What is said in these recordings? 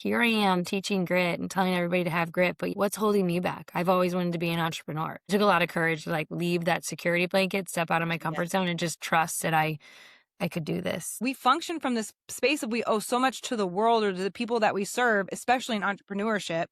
here I am teaching grit and telling everybody to have grit, but what's holding me back? I've always wanted to be an entrepreneur. It took a lot of courage to like leave that security blanket, step out of my Yes. comfort zone and just trust that I could do this. We function from this space of we owe so much to the world or to the people that we serve, especially in entrepreneurship.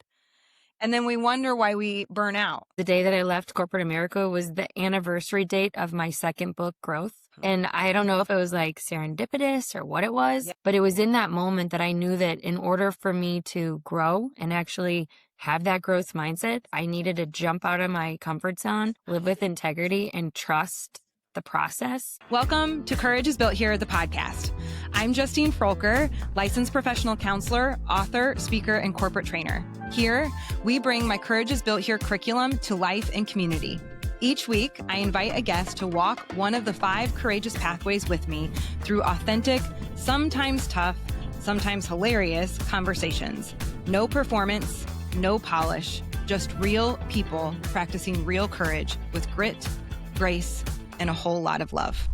And then we wonder why we burn out. The day that I left corporate America was the anniversary date of my second book, Growth. And I don't know if it was like serendipitous or what it was, Yeah. but it was in that moment that I knew that in order for me to grow and actually have that growth mindset, I needed to jump out of my comfort zone, live with integrity, and trust the process. Welcome to Courage is Built Here, the podcast. I'm Justine Frolker, licensed professional counselor, author, speaker, and corporate trainer. Here, we bring my Courage is Built Here curriculum to life and community. Each week, I invite a guest to walk one of the 5 courageous pathways with me through authentic, sometimes tough, sometimes hilarious conversations. No performance, no polish, just real people practicing real courage with grit, grace, and a whole lot of love.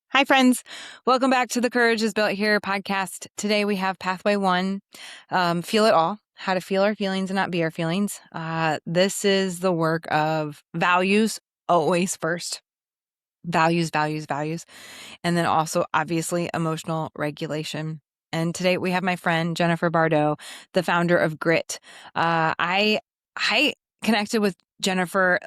Hi, friends. Welcome back to the Courage is Built Here podcast. Today we have Pathway 1, Feel It All, how to feel our feelings and not be our feelings. This is the work of values, always first. Values. And then also, obviously, emotional regulation. And today we have my friend, Jennifer Bardot, the founder of G.R.I.T. I connected with Jennifer.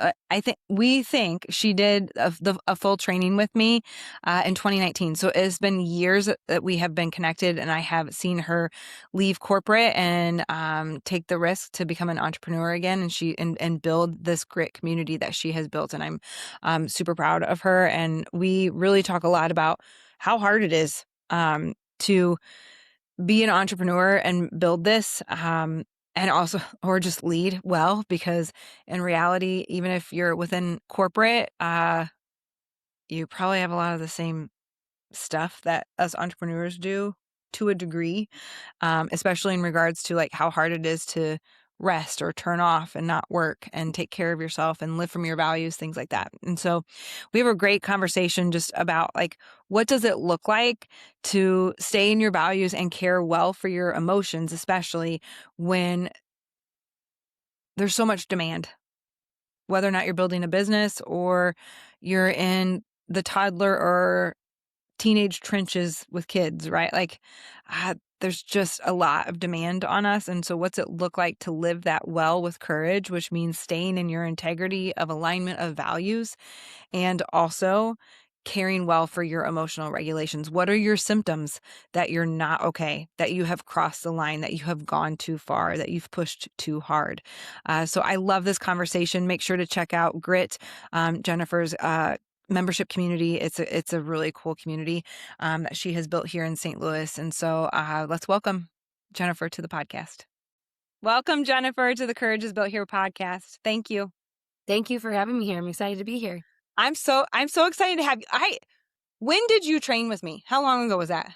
We think she did a full training with me in 2019. So it's been years that we have been connected, and I have seen her leave corporate and take the risk to become an entrepreneur again, and build this grit community that she has built. And I'm super proud of her. And we really talk a lot about how hard it is to be an entrepreneur and build this. And also, or just lead well, because in reality, even if you're within corporate, you probably have a lot of the same stuff that us entrepreneurs do to a degree, especially in regards to like how hard it is to rest or turn off and not work and take care of yourself and live from your values, things like that. And so we have a great conversation just about like, what does it look like to stay in your values and care well for your emotions, especially when there's so much demand, whether or not you're building a business or you're in the toddler or teenage trenches with kids, right? Like there's just a lot of demand on us. And so what's it look like to live that well with courage, which means staying in your integrity of alignment of values and also caring well for your emotional regulations? What are your symptoms that you're not okay, that you have crossed the line, that you have gone too far, that you've pushed too hard? So I love this conversation. Make sure to check out G.R.I.T, Jennifer's membership community. It's a really cool community that she has built here in St. Louis. And so let's welcome Jennifer to the podcast. Welcome, Jennifer, to the Courage is Built Here podcast. Thank you. Thank you for having me here. I'm excited to be here. I'm so excited to have you. When did you train with me? How long ago was that?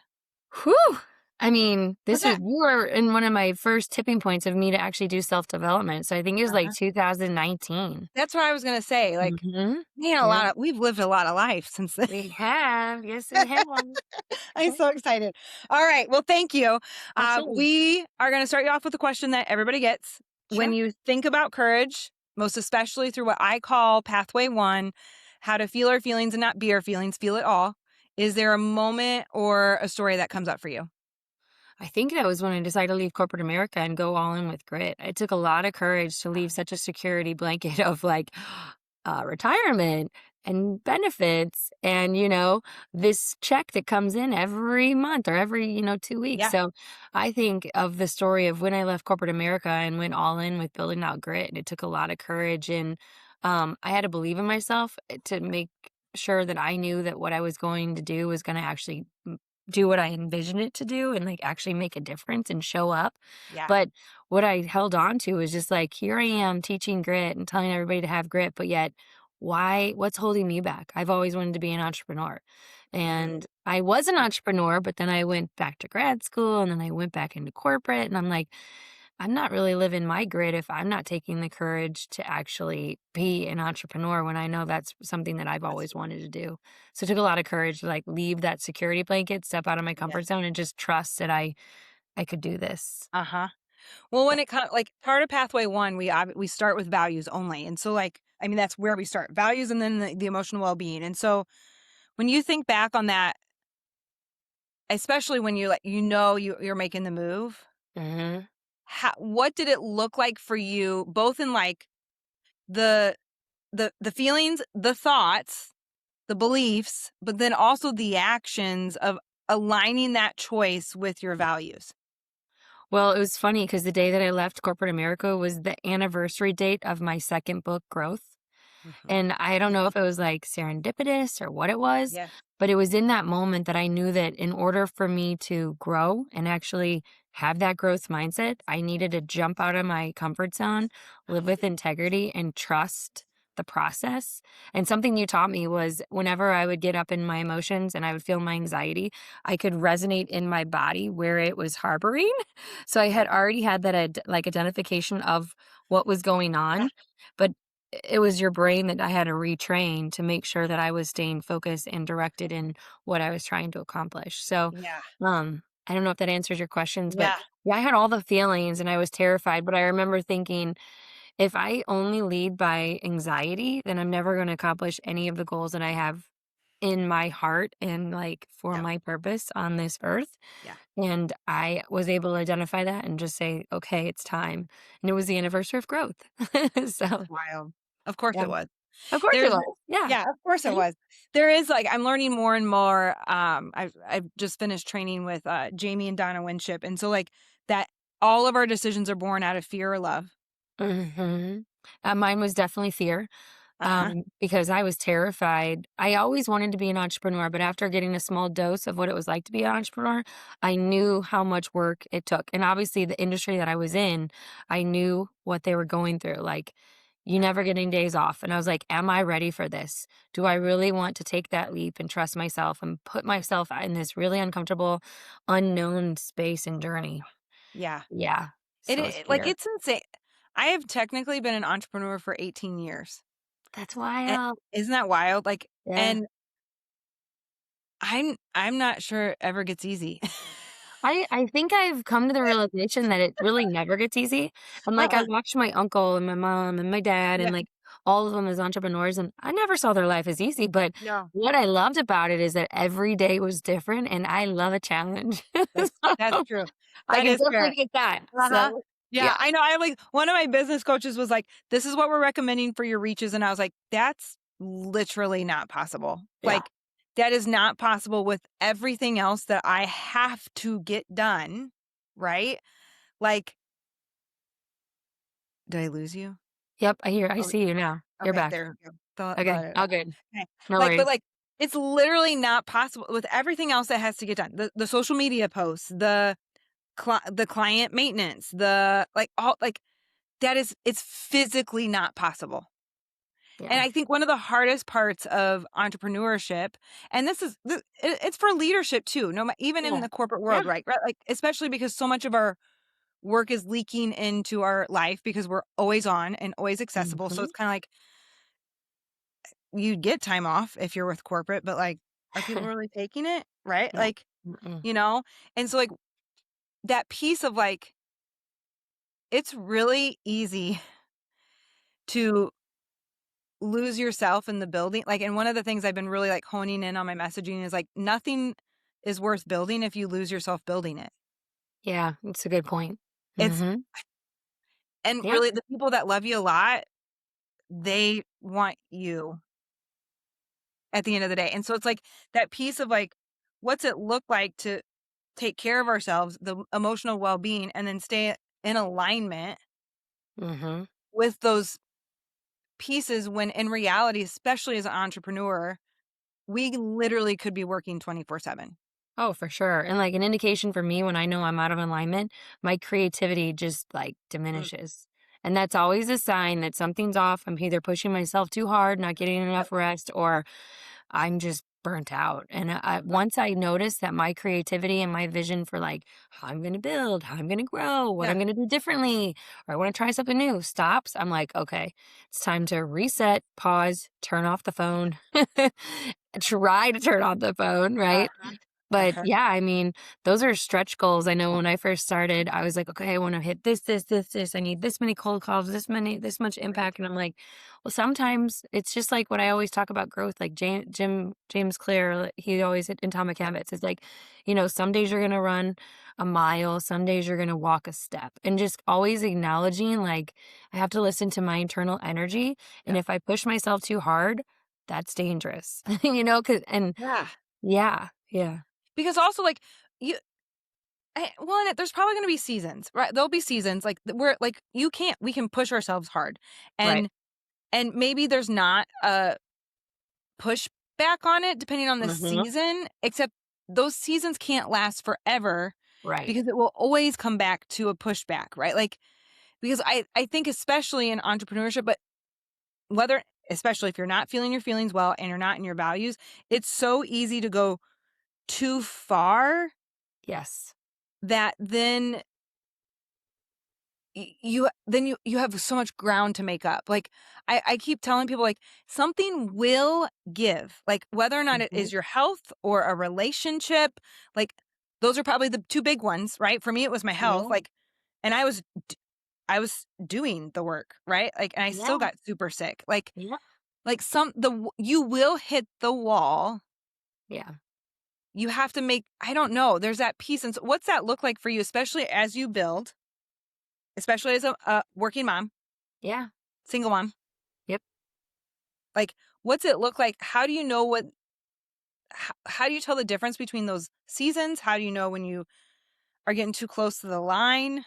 Whew. I mean, you were in one of my first tipping points of me to actually do self-development. So I think it was like 2019. That's what I was going to say. Like, we've lived a lot of life since then. We have. Yes, we have. I'm so excited. All right. Well, thank you. We are going to start you off with a question that everybody gets. Sure. When you think about courage, most especially through what I call Pathway 1, how to feel our feelings and not be our feelings, feel it all. Is there a moment or a story that comes up for you? I think that was when I decided to leave corporate America and go all in with grit. It took a lot of courage to leave such a security blanket of like retirement and benefits and, this check that comes in every month or every, 2 weeks. Yeah. So I think of the story of when I left corporate America and went all in with building out grit. And it took a lot of courage. And I had to believe in myself to make sure that I knew that what I was going to do was going to actually do what I envisioned it to do and like actually make a difference and show up. Yeah. But what I held on to was just like, here I am teaching grit and telling everybody to have grit, but yet what's holding me back? I've always wanted to be an entrepreneur. And I was an entrepreneur, but then I went back to grad school and then I went back into corporate and I'm like, I'm not really living my grit if I'm not taking the courage to actually be an entrepreneur when I know that's something that I've always wanted to do. So it took a lot of courage to like leave that security blanket, step out of my comfort zone and just trust that I I could do this. Uh-huh. Well, Yeah. when it comes like part of pathway 1, we start with values only. And so like, I mean, that's where we start. Values and then the emotional well-being. And so when you think back on that, especially when you like you're making the move, Mhm. what did it look like for you both in like the the feelings, the thoughts, the beliefs, but then also the actions of aligning that choice with your values? Well, it was funny because the day that I left corporate America was the anniversary date of my second book, Growth. Mhm. And I don't know if it was, like, serendipitous or what it was, Yeah. but it was in that moment that I knew that in order for me to grow and actually have that growth mindset, I needed to jump out of my comfort zone, live with integrity, and trust the process. And something you taught me was whenever I would get up in my emotions and I would feel my anxiety, I could resonate in my body where it was harboring. So I Yeah. had already had that like identification of what was going Yeah. on, but it was your brain that I had to retrain to make sure that I was staying focused and directed in what I was trying to accomplish. So, Yeah. I don't know if that answers your questions, but Yeah. yeah, I had all the feelings and I was terrified, but I remember thinking, if I only lead by anxiety, then I'm never going to accomplish any of the goals that I have in my heart and like for Yeah. my purpose on this earth. Yeah. And I was able to identify that and just say, okay, it's time. And it was the anniversary of growth. So, Wild. Of course yeah. it was. Of course it There's was, yeah. Yeah, of course it Mhm, was. There is, like I'm learning more and more, I've just finished training with, Jamie and Donna Winship, and so, like, that all of our decisions are born out of fear or love. mhm. Mine was definitely fear, Uh-huh. because I was terrified. I always wanted to be an entrepreneur, but after getting a small dose of what it was like to be an entrepreneur, I knew how much work it took, and obviously the industry that I was in, I knew what they were going through, like, you Yeah. never getting days off, and I was like, "Am I ready for this? Do I really want to take that leap and trust myself and put myself in this really uncomfortable, unknown space and journey?" Yeah. Yeah, so it's Like, fear. it's insane. I have technically been an entrepreneur for 18 years. That's Eh, wild. isn't that wild? Like, Yeah. and I'm not sure it ever gets easy. I think I've come to the realization that it really never gets easy, and, like, I Uh-uh. watched my uncle and my mom and my dad Yeah. and, like, all of them as entrepreneurs, and I never saw their life as easy, but No. what I loved about it is that every day was different, and I love a challenge. That's So, true. I That can is fair. definitely get that. Uh-huh. So, Yeah, yeah, I know. I like one of my business coaches was like, "This is what we're recommending for your reaches," and I was like, "That's literally not possible. yeah. Like, that is not possible with everything else that I have to get done." Right? Like, did I lose you? Yep, I Okay, see you now. You're okay, back. there we go. Thought Okay, it all good. okay. No Like, but worries. like, it's literally not possible with everything else that has to get done. The social media posts, the client maintenance, the like all like that is it's physically not possible. And Yeah. I think one of the hardest parts of entrepreneurship, and it's for leadership too, even in Yeah. the corporate Yeah. world, right? Right? Like, especially because so much of our work is leaking into our life because we're always on and always accessible. So Mhm. it's kind of like you get time off if you're with corporate, but like, are people really taking it? Right? No. Like, Mm-mm. you know? And so, like, that piece of like, it's really easy to lose yourself in the building. Like, and one of the things I've been really like honing in on my messaging is like, nothing is worth building if you lose yourself building it. Yeah, it's a good point. It's, Mhm. and Yeah. really the people that love you a lot, they want you at the end of the day. And so it's like that piece of like, what's it look like to take care of ourselves, the emotional well being, and then stay in alignment Mhm. with those pieces when in reality, especially as an entrepreneur, we literally could be working 24/7. Oh, for sure. And like an indication for me when I know I'm out of alignment, my creativity just like Mm, diminishes. And that's always a sign that something's off. I'm either pushing myself too hard, not getting yep. enough rest, or I'm just burnt out. And once I notice that my creativity and my vision for like how I'm going to build, how I'm going to grow, what I'm Yeah. going to do differently, or I want to try something new stops, I'm like, okay, it's time to reset, pause, turn off the phone, try to turn off the phone, right? But Uh-huh. yeah, I mean, those are stretch goals. I know when I first started, I was like, okay, I want to hit this, this, this, this. I need this many cold calls, this much Right. impact. And I'm like, well, sometimes it's just like what I always talk about growth. Like James Clear, he always hit Atomic Yep. Habits. It's like, some days you're gonna run a mile, some days you're gonna walk a step, and just always acknowledging like I have to listen to my internal energy, and Yep. if I push myself too hard, that's dangerous. Cause and Yeah. yeah, yeah, Because also, like, you well, and there's probably gonna be seasons, right? There'll be seasons, like, where, like, we can push ourselves hard, right. and maybe there's not a pushback on it depending on the Mhm. season, except those seasons can't last forever Right. because it will always come back to a pushback, right? Like, because I think especially in entrepreneurship, but whether especially if you're not feeling your feelings well and you're not in your values, it's so easy to go too far Yes. that then you have so much ground to make up. Like, I keep telling people, like, something will give, like, whether or not it Mhm. is your health or a relationship, like, those are probably the 2 big ones, right? For me, it was my health, Yeah. like, and I was doing the work, right? Like, and I still Yeah. got super sick. Like Yeah. you will hit the wall. Yeah. You have to make, I don't know, there's that piece, and so what's that look like for you, especially as you build, especially as a working mom, Yeah. single mom? Yep. Like, what's it look like? How do you know how do you tell the difference between those seasons? How do you know when you are getting too close to the line?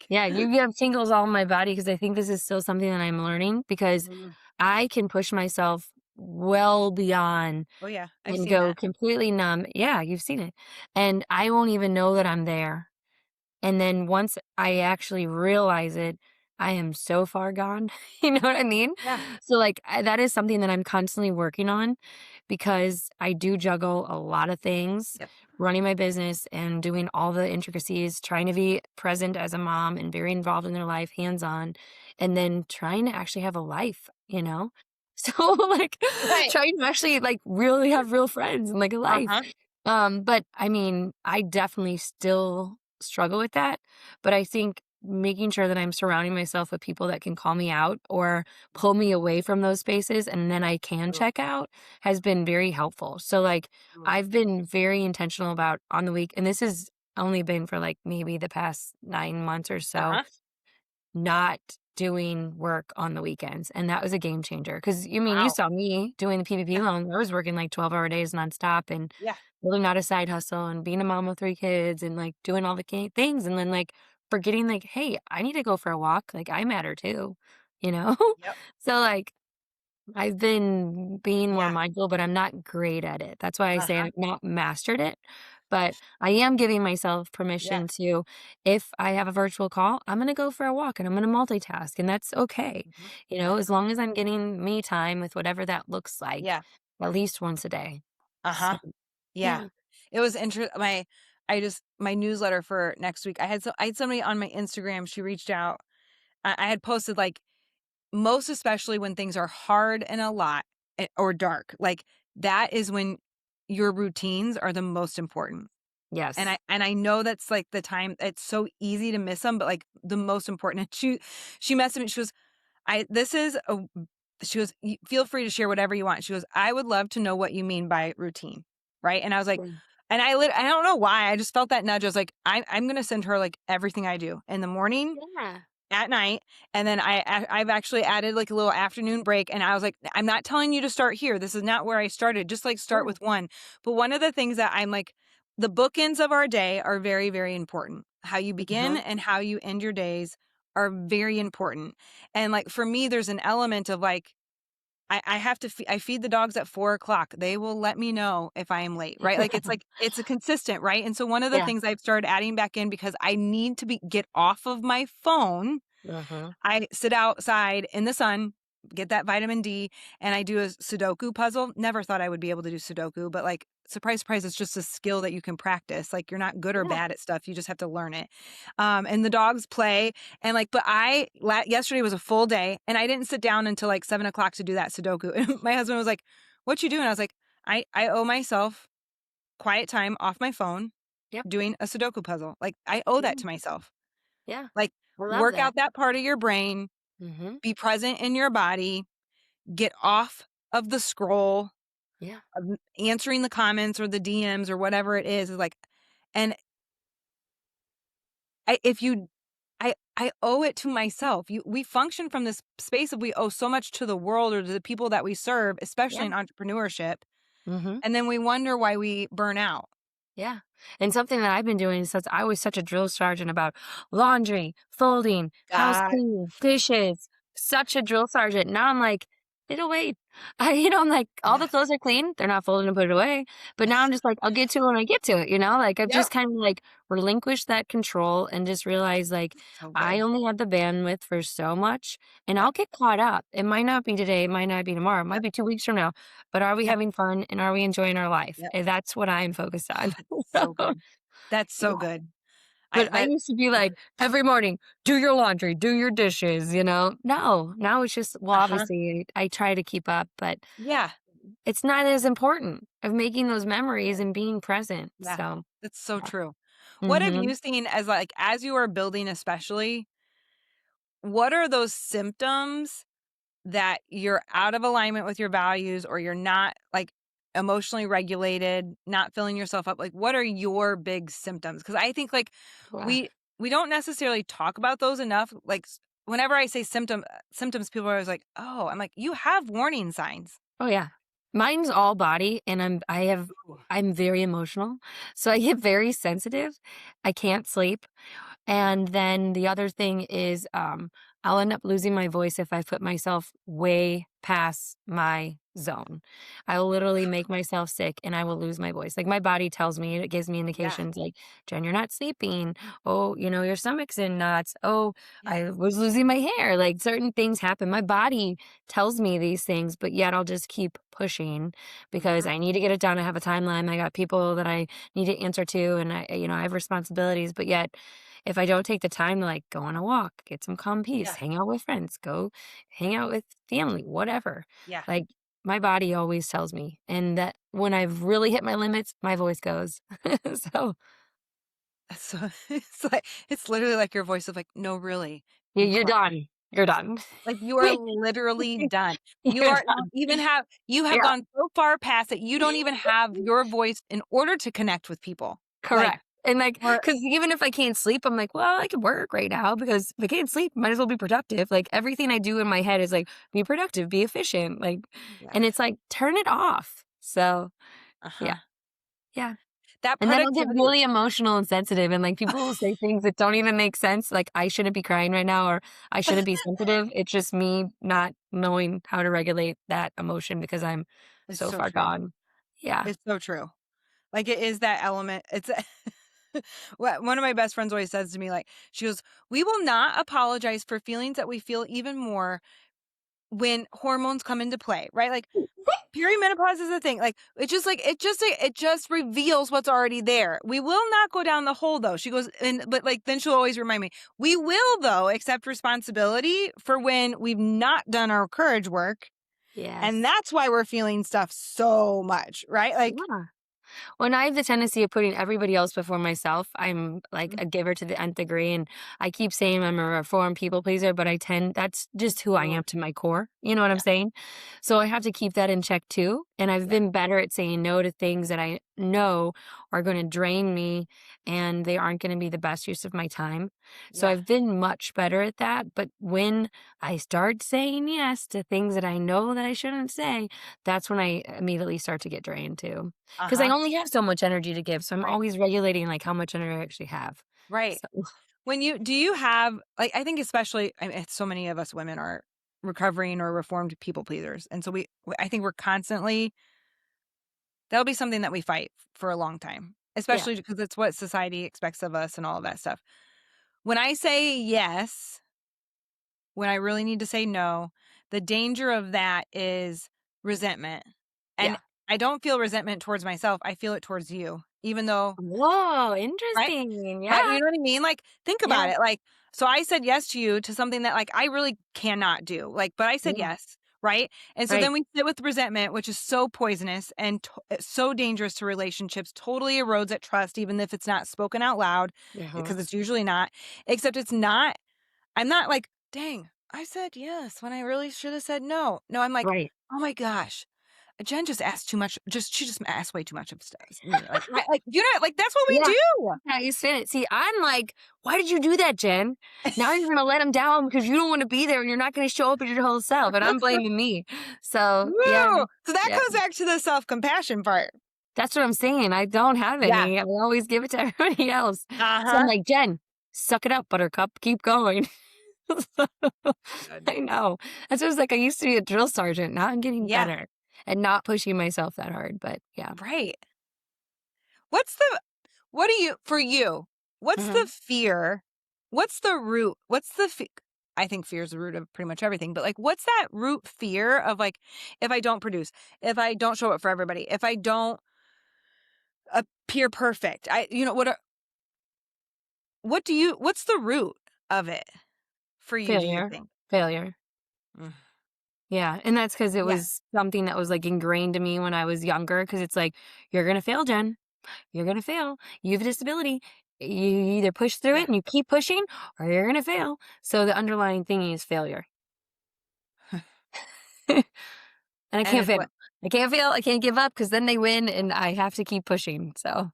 Yeah, Like, you have tingles all in my body because I think this is still something that I'm learning because Mm. I can push myself well beyond Oh, yeah, I've and seen go that. completely numb. Yeah, you've seen it. And I won't even know that I'm there. And then once I actually realize it, I am so far gone. You know what I mean? Yeah. So, like, that is something that I'm constantly working on because I do juggle a lot of things, Yep. running my business and doing all the intricacies, trying to be present as a mom and very involved in their life, hands on, and then trying to actually have a life? So, like, Right. trying to actually, like, really have real friends and, like, a life. Uh-huh. But I mean, I definitely still struggle with that, but I think making sure that I'm surrounding myself with people that can call me out or pull me away from those spaces and then I can True. check out has been very helpful. So like True. I've been very intentional about on the week and this has only been for like maybe the past 9 months or so Uh-huh. not doing work on the weekends, and that was a game changer. Because you Wow. saw me doing the PPP Yeah. loan, I was working, like, 12-hour days nonstop and Yeah. building out a side hustle and being a mom of 3 kids and, like, doing all the things, and then, like, forgetting, like, "Hey, I need to go for a walk, like, I matter too," you know? Yep. So, like, I've been being more Yeah. mindful, but I'm not great at it. That's why I say Uh-huh. I've not mastered it, but I am giving myself Yeah. permission to if I have a virtual call, I'm gonna go for a walk and I'm gonna multitask, and that's okay, Mhm. as Uh-huh. long as I'm getting me time with whatever that looks like Yeah. at least once a day. So, Uh-huh. Yeah. yeah. It was my newsletter for next week. I had somebody on my Instagram, she reached out. I had posted, like, most especially when things are hard and a lot, or dark, like, that is when your routines are the most important. Yes. And I know that's, like, the time it's so easy to miss them, but, like, the most important. And she messaged me, she goes, I this is a she goes, "Y Feel free to share whatever you want." She goes, "I would love to know what you mean by routine." Right? And I was like, Yeah. and I don't know why, I just felt that nudge. I was like, I'm gonna send her, like, everything I do in the morning, Yeah. at night, and then I've actually added, like, a little afternoon break, and I was like, "I'm not telling you to start here. This is not where I started. Just, like, start Yeah. with one." But one of the things that I'm like, the bookends of our day are very, very important. How you begin Mhm. and how you end your days are very important. And, like, for me, there's an element of, like, I have to I feed the dogs at 4 o'clock. They will let me know if I am late, right? Like, it's a consistent, right? And so one of the Yeah. things I've started adding back in, because I need to be get off of my phone, Mhm. I sit outside in the sun, get that vitamin D, and I do a Sudoku puzzle. Never thought I would be able to do Sudoku, but, like, surprise, surprise, it's just a skill that you can practice. Like, you're not good or Yeah. bad at stuff. You just have to learn it. And the dogs play, and, like, but yesterday was a full day, and I didn't sit down until, like, 7 o'clock to do that Sudoku. And my husband was like, "What you doing?" I was like, I owe myself quiet time off my phone Yep. doing a Sudoku puzzle. Like, I owe that Yeah. to myself. Yeah. Like, I love work that. out that part of your brain, Mhm. be present in your body, get off of the scroll, Yeah. of answering the comments or the DMs or whatever it is like, and if you I owe it to myself. We function from this space of we owe so much to the world or to the people that we serve, Yeah. especially in entrepreneurship, Mhm. and then we wonder why we burn out. Yeah. And something that I've been doing since I was such a drill sergeant about laundry, folding, house God, cleaning, dishes, such a drill sergeant. Now I'm like, it'll wait. I'm like, all the yeah, clothes are clean. They're not folded and put it away. But now I'm just like, I'll get to it when I get to it. Like I've yep, just kind of like relinquished that control and just realized like so I good. only have the bandwidth for so much and Yep, I'll get caught up. It might not be today. It might not be tomorrow. It might yep, be 2 weeks from now. But are we yep, having fun and are we enjoying our life? yep. And that's what I'm focused on. So good. That's Yeah, so good. I but I that used to be like, every morning, "Do your laundry, do your dishes." No, now it's just well, uh-huh. obviously, I try to keep up, but Yeah, it's not as important of making those memories and being present, yeah. so, That's so yeah. true. What have Mhm. you seen as, like, as you are building especially, what are those symptoms that you're out of alignment with your values or you're not, like, emotionally regulated, not filling yourself up? Like, what are your big symptoms? Because I think, like, Yeah. we don't necessarily talk about those enough. Like, whenever I say symptoms, people are always like, "Oh." I'm like, "You have warning signs." Oh, yeah. Mine's all body, and Ooh. I'm very emotional, so I get very sensitive. I can't sleep. And then the other thing is, I'll end up losing my voice if I put myself way past my zone. I will literally make myself sick and I will lose my voice. Like my body tells me, it gives me Yeah, indications like, Jen, you're not sleeping. Oh, your stomach's in knots. Oh, yeah, I was losing my hair. Like certain things happen. My body tells me these things, but yet I'll just keep pushing because mhm, I need to get it done. I have a timeline. I got people that I need to answer to and I have responsibilities, but yet if I don't take the time to like go on a walk, get some calm peace, yeah, hang out with friends, go hang out with family, whatever. yeah. Like my body always tells me. And that when I've really hit my limits, my voice goes. So That's so it's literally like your voice of like, "No, really, yeah, be you're quiet." done. You're done. Like, you are literally done. You're done. You have Yeah. gone so far past that you don't even have your voice in order to connect with people. Like, Correct. And like, or because even if I can't sleep, I'm like, well, I can work right now because if I can't sleep, might as well be productive. Like everything I do in my head is like, be productive, be efficient. Like, yeah, and it's like, turn it off. So yeah, uh-huh. yeah. That And then I'll get productivity really emotional and sensitive, and, like, people will say things that don't even make sense, like, "I shouldn't be crying right now," or "I shouldn't be sensitive." It's just me not knowing how to regulate that emotion because I'm is so so far true. gone. Yeah. It's so true. Like, it is that element. It's one of my best friends always says to me, like, she goes, "We will not apologize for feelings that we feel even more when hormones come into play," right? Like, perimenopause is a thing. Like, it just reveals what's already there. We will not go down the hole though. She goes, but like then she'll always remind me, we will though accept responsibility for when we've not done our courage work. And Yes. that's why we're feeling stuff so much, right? Like, Yeah. When I have the tendency of putting everybody else before myself, I'm like mm, a giver to the nth degree. And I keep saying I'm a reformed people pleaser, but that's just who I oh, am to my core. You know what I'm yeah, saying? So I have to keep that in check too. And I've yeah, been better at saying no to things that I know are going to drain me and they aren't going to be the best use of my time. So yeah, I've been much better at that. But when I start saying yes to things that I know that I shouldn't say, that's when I immediately start to get drained too. 'Cause I uh-huh, only have so much energy to give, so I'm right, always regulating, like, how much energy I actually have. right. So Do you have, like, I think especially, I mean, so many of us women are recovering or reformed people pleasers. And so I think we're constantly, that'll be something that we fight for a long time, yeah, especially because it's what society expects of us and all of that stuff. When I say yes, when I really need to say no, the danger of that is resentment. And yeah. I don't feel resentment towards myself. I feel it towards you, even though, Whoa, right? interesting, Right? yeah, You know what I mean? Like, think yeah, about it. Like, so I said yes to you to something that like I really cannot do. Like, but I said yeah, yes. right? And so Right. then we sit with resentment, which is so poisonous and so dangerous to relationships, totally erodes at trust, even if it's not spoken out loud, Uh-huh. because it's usually not, except it's not, I'm not like, dang, I said yes when I really should have said no. No, I'm like, Right. oh my gosh, Jen just asked too much. She just asked way too much of me. Like, you know, like that's what we Yeah. do. Yeah, you said it. See, I'm like, "Why did you do that, Jen? Now you're gonna let him down because you don't wanna be there and you're not gonna show up as your whole self," and I'm blaming me. So, yeah. Woo! So that Yeah. comes back to the self-compassion part. That's what I'm saying. I don't have Yeah. any. I always give it to everybody else. So I'm Uh-huh. like, "Jen, suck it up, buttercup. Keep going." Good. I know. That's what it's like. I used to be a drill sergeant. Now I'm getting Yeah. better and not pushing myself that hard, but yeah. Right. What do you, for you, what's the Mhm. fear? What's the root? I think fear is the root of pretty much everything, but like, what's that root fear of like, if I don't produce, if I don't show up for everybody, if I don't appear perfect, what's the root of it for you, do you Failure. think? Failure. Mm. Yeah, and that's because it Yeah. was something that was, like, ingrained in me when I was younger. Because it's like, "You're gonna fail, Jen. You're gonna fail. You have a disability. You either push through Yeah. it and you keep pushing, or you're gonna fail." So the underlying thing is failure. And I And can't it's fail. what, I can't fail, I can't give up because then they win and I have to keep pushing, so,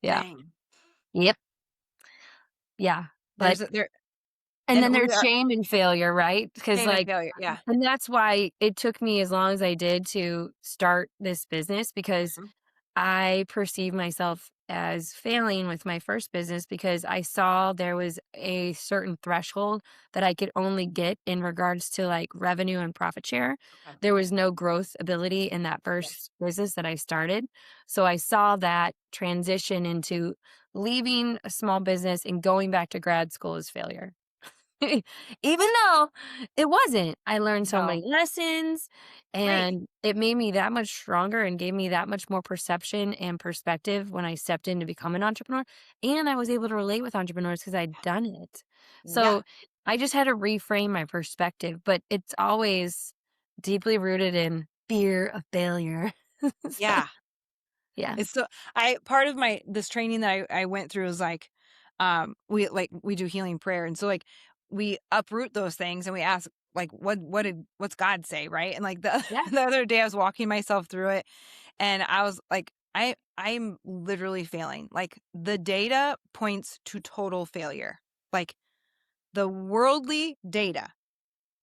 yeah. dang. Yep. Yeah, but There, and and then we there's are shame and failure, right? Because shame and like failure. Yeah. and that's why it took me as long as I did to start this business because Mhm. I perceive myself as failing with my first business because I saw there was a certain threshold that I could only get in regards to like revenue and profit share. Okay. There was no growth ability in that Yeah. first business that I started. So I saw that transition into leaving a small business and going back to grad school as failure. Even though it wasn't. I learned so No. many lessons Right. and it made me that much stronger and gave me that much more perception and perspective when I stepped in to become an entrepreneur. And I was able to relate with entrepreneurs because I'd done it. Yeah. So I just had to reframe my perspective, but it's always deeply rooted in fear of failure. So, Yeah. yeah. It's so I part of my this training that I went through is like, we do healing prayer, and so like we uproot those things and we ask like what's God say, right? And like the Yeah. the other day I was walking myself through it, and I was like, I'm literally failing. Like the data points to total failure. Like the worldly data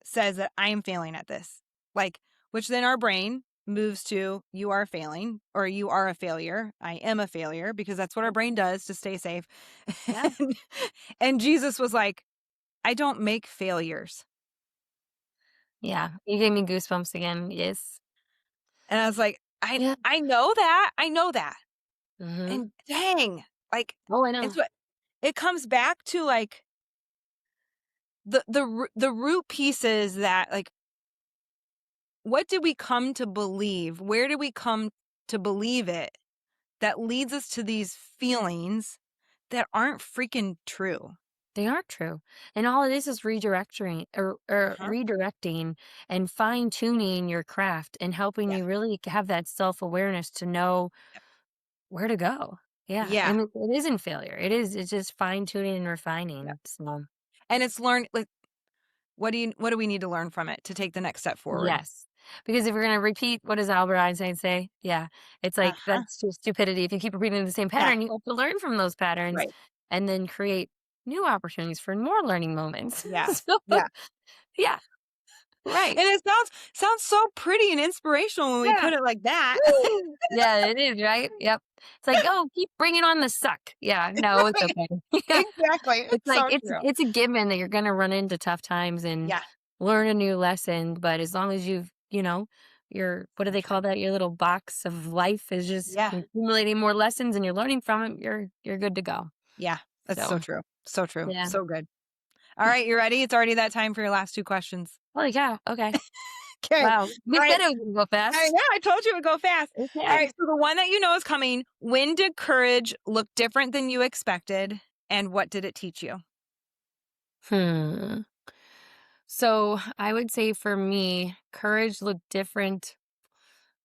says that I am failing at this. Like, which then our brain moves to you are failing or you are a failure. I am a failure because that's what our brain does to stay safe. Yeah. and, and Jesus was like, I don't make failures. Yeah. You gave me goosebumps again. Yes. And I was like, Yeah. I know that. I know that. Hmm. And dang, like Oh, I know. it's what it comes back to like the root pieces that like what did we come to believe? Where did we come to believe it that leads us to these feelings that aren't freaking true? They are true. And all it is redirecting or Uh-huh. redirecting and fine tuning your craft and helping Yeah. you really have that self awareness to know Yep. where to go. Yeah. Yeah. And it isn't failure. It's just fine tuning and Yep. refining. So And it's learn like what do we need to learn from it to take the next step forward? yes. Because if we're gonna repeat, what does Albert Einstein say? Yeah. It's like Uh-huh. that's just stupidity. If you keep repeating the same Yeah. pattern, you have to learn from those patterns Right. and then create new opportunities for more learning moments. Yeah. So Yeah. yeah, And right. it sounds so pretty and inspirational when we Yeah. put it like that. Woo! Yeah, it is, right? Yep. It's like, "Oh, keep bringing on the suck." Yeah, no, it's Right. okay. Yeah. Exactly. It's It's like so true. it's a given that you're gonna run into tough times and Yeah. learn a new lesson, but as long as you've, your what do they call that? Your little box of life is just Yeah. accumulating more lessons and you're learning from it, you're good to go. Yeah. That's so So, true. So true. yeah. So good. All right, you ready? It's already that time for your last 2 questions. Holy cow, okay. Okay. Wow. All You right. said it was gonna go I fast. know, I told you it would go fast. All Okay. right, so the one that you know is coming, when did courage look different than you expected, and what did it teach you? Hmm. So I would say for me, courage looked different.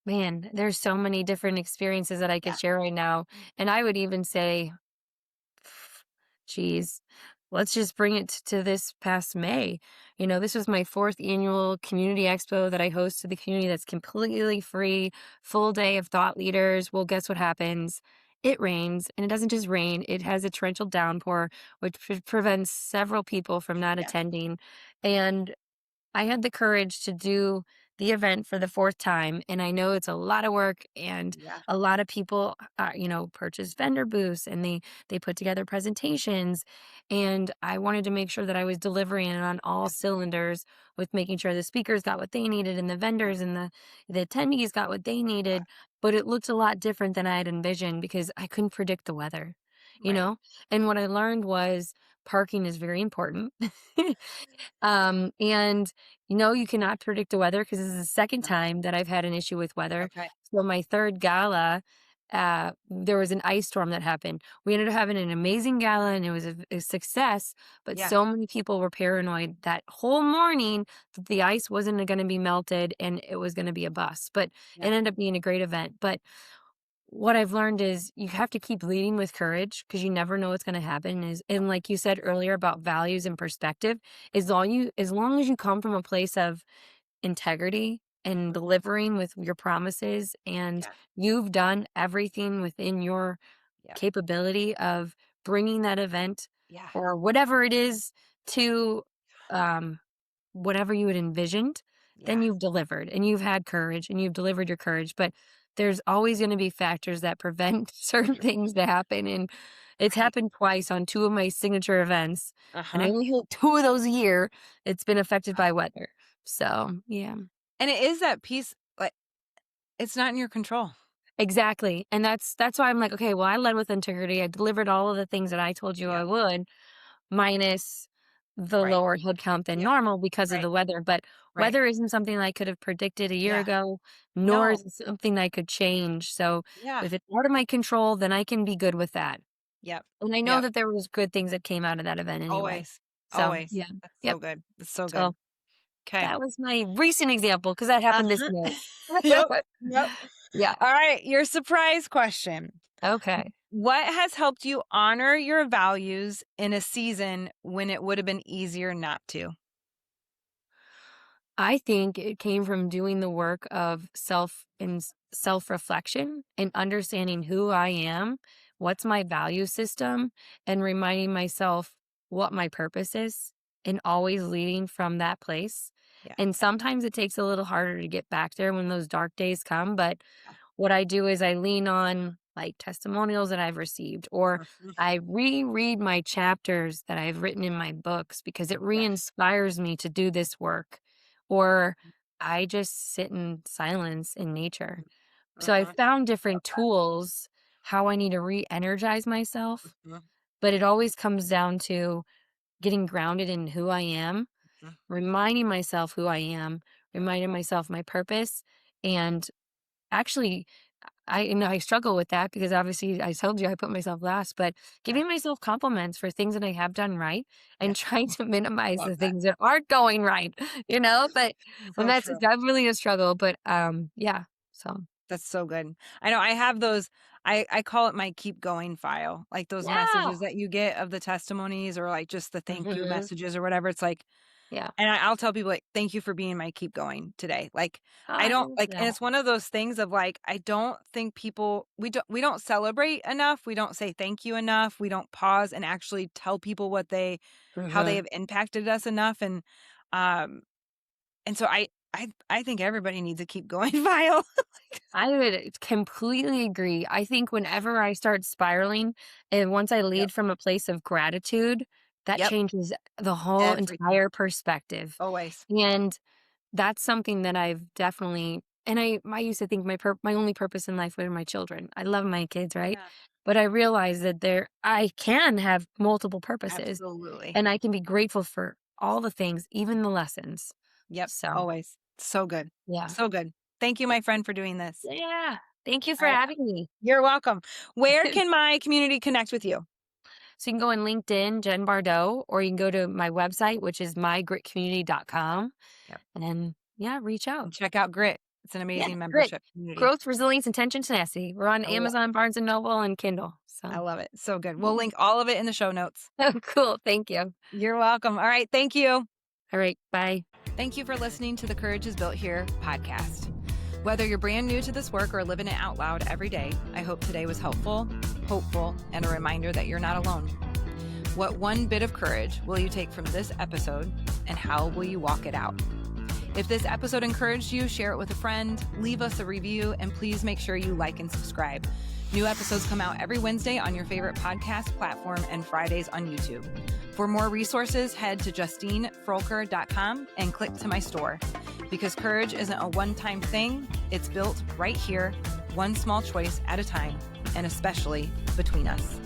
Man, there's so many different experiences that I could Yeah. share right now. And I would even say, geez, let's just bring it to this past May. This was my fourth annual community expo that I host to the community that's completely free, full day of thought leaders. Well, guess what happens? It rains, and it doesn't just rain, it has a torrential downpour, which prevents several people from not Yeah. attending. And I had the courage to do the event for the fourth time, and I know it's a lot of work, and Yeah. a lot of people, purchase vendor booths, and they put together presentations, and I wanted to make sure that I was delivering it on all Yeah. cylinders with making sure the speakers got what they needed and the Yeah. vendors and the attendees got what they Yeah. needed, but it looked a lot different than I had envisioned because I couldn't predict the weather, you Right. know? And what I learned was parking is very important. And you cannot predict the weather because this is the second No. time that I've had an issue with weather. Okay. So my third gala, there was an ice storm that happened. We ended up having an amazing gala and it was a success, but Yeah. so many people were paranoid that whole morning that the ice wasn't going to be melted and it was going to be a bust. But it Yeah. ended up being a great event. But what I've learned is you have to keep leading with courage because you never know what's going to happen is Yep. and like you said earlier about values and perspective, as long as you come from a place of integrity and Mhm. delivering with your promises and Yeah. you've done everything within your Yep. capability of bringing that event Yeah. or whatever it is to um, whatever you had envisioned, then Yeah. you've delivered and you've had courage and you've delivered your courage. But there's always going to be factors that prevent certain Mhm. things to happen. And it's Right. happened twice on two of my signature events. And I Uh-huh. only hold two of those a year. It's been affected by weather. So, yeah. And it is that piece, like, it's not in your control. Exactly, and that's why I'm like, "Okay, well, I led with integrity, I delivered all of the things that I told you I Yep. would, minus the Right. lower head count than Yeah. normal because of Right. the weather," but Right. weather isn't something I could have predicted a year Yeah. ago, nor is No. it something I could change, so Yeah. if it's out of my control, then I can be good with that, Yep. and I know Yep. that there was good things that came out of that event anyway. Always. So, Always. yeah. That's Yep. so good. That's so good. So, Okay. that was my recent example because that happened this Uh-huh. May. Yep. Yep. Yeah. All right. Your surprise question. Okay. What has helped you honor your values in a season when it would have been easier not to? I think it came from doing the work of self-reflection and understanding who I am, what's my value system, and reminding myself what my purpose is, and always leading from that place. Yeah. And sometimes it takes a little harder to get back there when those dark days come, but Yeah. what I do is I lean on like testimonials that I've received, or Mhm. I reread my chapters that I've written in my books because it re Yeah. inspires me to do this work, or I just sit in silence in nature. So I've Mhm. found Love different that. tools how I need to re energize myself, Mhm. but it always comes down to getting grounded in who I am, Mhm. reminding myself who I am, Yep. reminding myself my purpose, and actually I struggle with that because obviously I told you I put myself last, but Yeah. giving myself compliments for things that I have done right Yeah. and trying to minimize Love the that. things that aren't going right, but when So that's true. definitely a struggle, but yeah. So, That's so good. I know I have those. I call it my keep going file, like those yeah. messages that you get of the testimonies or like just the thank you Mhm. messages or whatever. It's like, Yeah. and I'll tell people like, thank you for being my keep going today. Like, Oh, I I don't love like, and that. it's one of those things of like, I don't think people, we don't celebrate enough. We don't say thank you enough. We don't pause and actually tell people how they Mhm. have impacted us enough. Um, and so I think everybody needs a keep going file. I would completely agree. I think whenever I start spiraling and once I Yep. lead from a place of gratitude, that Yep. changes the whole Everything. entire perspective. Always. And that's something that I've definitely and I used to think my only purpose in life were my children. I love my kids, right? Yeah. But I realized that I can have multiple purposes Absolutely. and I can be grateful for all the things, even the lessons. Yep. So, Always. So good. yeah. So good. Thank you, my friend, for doing this. Yeah. Thank you for All right. having me. You're welcome. Where can my community connect with you? So you can go on LinkedIn, Jen Bardot, or you can go to my website, which is mygritcommunity.com. Yep. And yeah, reach out. And check out Grit. It's an Yeah, amazing grit, membership community. growth, resilience, intention, tenacity. We're on I love, Amazon, Barnes and Noble, and Kindle. I So love it. So good. We'll link all of it in the show notes. oh, cool. Thank you. You're welcome. All right. Thank you. All right. Bye. Thank you for listening to the Courage is Built Here podcast. Whether you're brand new to this work or living it out loud every day, I hope today was helpful, hopeful, and a reminder that you're not alone. What one bit of courage will you take from this episode, and how will you walk it out? If this episode encouraged you, share it with a friend, leave us a review, and please make sure you like and subscribe. New episodes come out every Wednesday on your favorite podcast platform and Fridays on YouTube. For more resources, head to justinefrolker.com and click to my store. Because courage isn't a one-time thing, it's built right here, one small choice at a time, and especially between us.